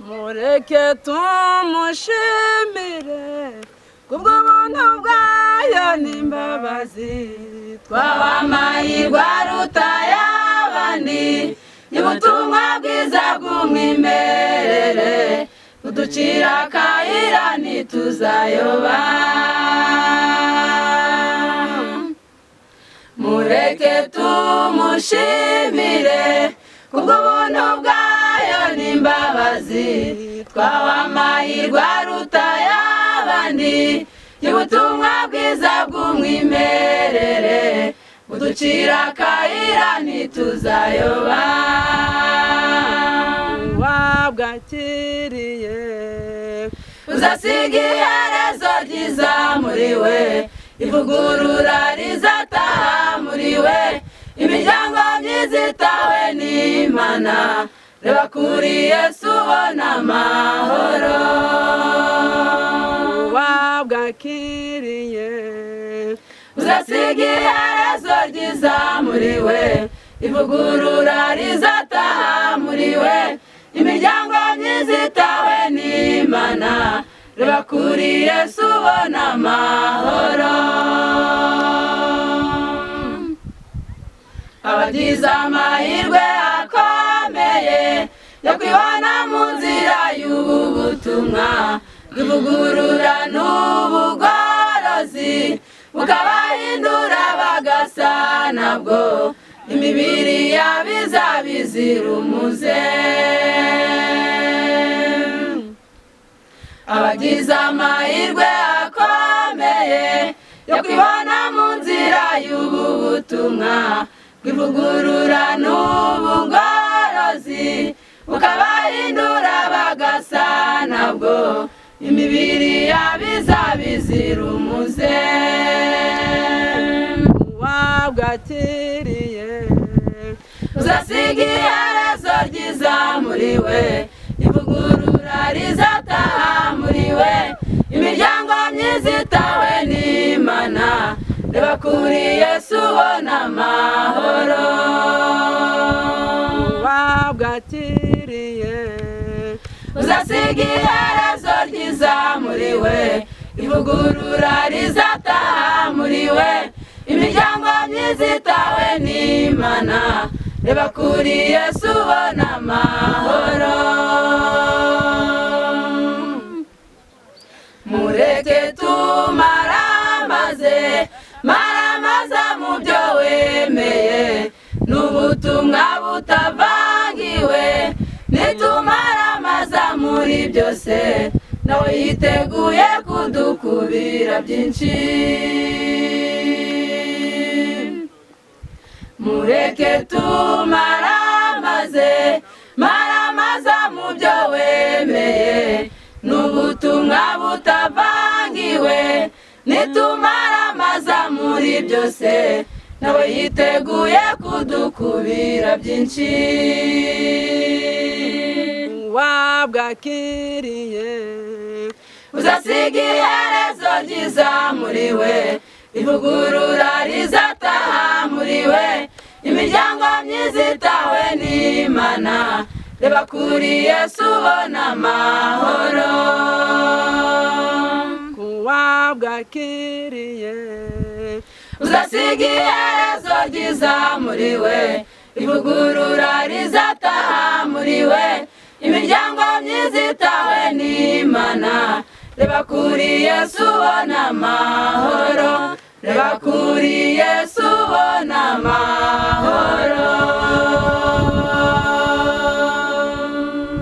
mureke tumushimire kubwo buntu bwayo n'imbabazi twahawe amahirwe aruta ay'abandi y'ubutumwa bwiza bw'umwimerere buducira akayira ntituzayoba mureke tumushimire kubwo buntu bwayo n'imbabazi twahawe amahirwe aruta ay'abandi y'ubutumwa bwiza bw'umwimerere buducira akayira ntituzayoba wabwakiriye uzasiga iherezo ryiza muri we ivugurura rizataha muri we imiryango myiza itawe n'Imana reba kuri Yesu ubona amahoro wabwakiriye uzasiga iherezo ryiza muri we ivugurura rizataha muri we imiryango myiza itawe n'Imana reba kuri Yesu ubona amahoro abagize amahirwe akomeye yo kwibona mu nzira y'ubu butumwa bw'ivugurura n'ubugorozi bukabahindura bagasa nabwo imibiri yabo izaba izira umuze abagize amahirwe akomeye yo kwibona mu nzira y'ubu butumwa bw'ivugurura n'ubugorozi bukabahindura bagasa nabwo imibiri yabo izaba izira umuze wabwakiriye uzasiga iherezo ryiza muri we ivugurura rizataha muri we imiryango myiza itawe n'Imana reba kuri Yesu ubona amahoro wabwakiriye uzasiga iherezo ryiza muri we ivugurura rizataha muri we imiryango myiza itawe n'Imana reba kuri Yesu ubona amahoro mureke tumaramaze mu byo wemeye n'ubutumwa butavangiwe nitumaramaza muri byose nawe yiteguye kudukubira byinshi mureke tumaramaze mu byo wemeye n'ubutumwa butavangiwe nitumara muri byose nawe yiteguye kudukubira byinshi wabwakiriye uzasiga iherezo ryiza muri we ivugurura rizataha muri we imiryango myiza itawe n'Imana reba kuri Yesu ubona amahoro wabwakiriye uzasiga iherezo ryiza muri we ivugurura rizataha muri we imiryango myiza itawe n'Imana reba kuri Yesu ubona amahoro reba kuri Yesu ubona amahoro